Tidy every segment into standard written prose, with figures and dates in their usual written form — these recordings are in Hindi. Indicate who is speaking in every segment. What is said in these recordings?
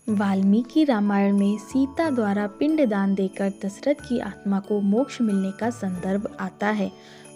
Speaker 1: वाल्मीकि रामायण में सीता द्वारा पिंडदान देकर दशरथ की आत्मा को मोक्ष मिलने का संदर्भ आता है।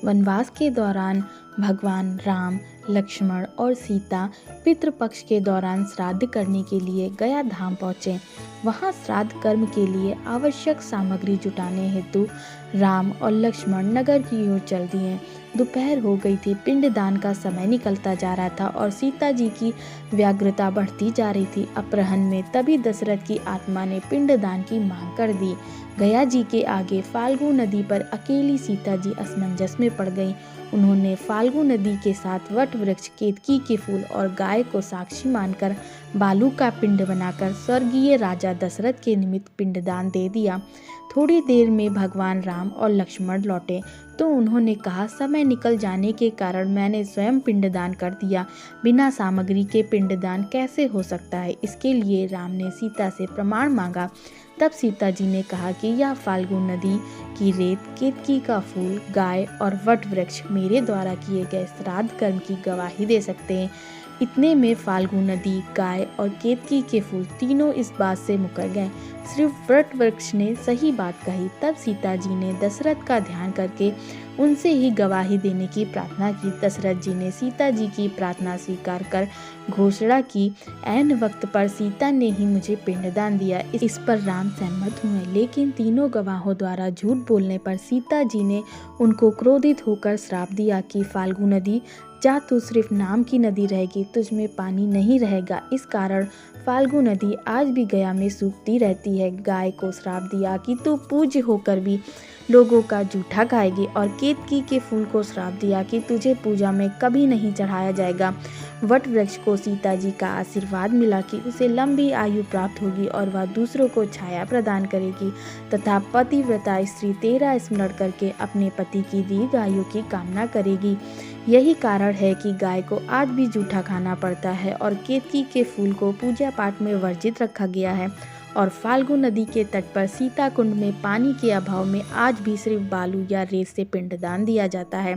Speaker 1: वनवास के दौरान भगवान राम, लक्ष्मण और सीता पितृपक्ष के दौरान श्राद्ध करने के लिए गया धाम पहुँचे। वहाँ श्राद्ध कर्म के लिए आवश्यक सामग्री जुटाने हेतु राम और लक्ष्मण नगर की ओर चल दिए। दोपहर हो गई थी, पिंडदान का समय निकलता जा रहा था और सीता जी की व्यग्रता बढ़ती जा रही थी। अपराह्न में तभी दशरथ की आत्मा ने पिंडदान की मांग कर दी। गया जी के आगे फाल्गु नदी पर अकेली सीता जी असमंजस में पड़ गईं। उन्होंने फाल्गु नदी के साथ वट वृक्ष, केतकी के फूल और गाय को साक्षी मानकर बालू का पिंड बनाकर स्वर्गीय राजा दशरथ के निमित्त पिंडदान दे दिया। थोड़ी देर में भगवान राम और लक्ष्मण लौटे तो उन्होंने कहा, समय निकल जाने के कारण मैंने स्वयं पिंडदान कर दिया। बिना सामग्री के पिंडदान कैसे हो सकता है? इसके लिए राम ने सीता से प्रमाण मांगा। तब सीता जी ने कहा कि यह फाल्गु नदी की रेत, केतकी का फूल, गाय और वट वृक्ष मेरे द्वारा किए गए श्राद्ध कर्म की गवाही दे सकते हैं। इतने में फाल्गु नदी, गाय और केतकी के फूल तीनों इस बात से मुकर गए। सिर्फ वट वृक्ष ने सही बात कही। तब सीता जी ने दशरथ का ध्यान करके उनसे ही गवाही देने की प्रार्थना की। दशरथ जी ने सीता जी की प्रार्थना स्वीकार कर घोषणा की, ऐन वक्त पर सीता ने ही मुझे पिंडदान दिया। इस पर राम सहमत हुए, लेकिन तीनों गवाहों द्वारा झूठ बोलने पर सीता जी ने उनको क्रोधित होकर श्राप दिया कि फाल्गु नदी, जा तू सिर्फ नाम की नदी रहेगी, तुझमें पानी नहीं रहेगा। इस कारण फाल्गु नदी आज भी गया में सूखती रहती है। गाय को श्राप दिया कि तू पूज्य होकर भी लोगों का जूठा खाएगी, और केतकी के फूल को श्राप दिया कि तुझे पूजा में कभी नहीं चढ़ाया जाएगा। वट वृक्ष को सीता जी का आशीर्वाद मिला कि उसे लंबी आयु प्राप्त होगी और वह दूसरों को छाया प्रदान करेगी, तथा पतिव्रता स्त्री तेरा स्मरण करके अपने पति की दीर्घ आयु की कामना करेगी। यही कारण है कि गाय को आज भी जूठा खाना पड़ता है और केतकी के फूल को पूजा पाठ में वर्जित रखा गया है। और फाल्गु नदी के तट पर सीता कुंड में पानी के अभाव में आज भी सिर्फ बालू या रेत से पिंडदान दिया जाता है।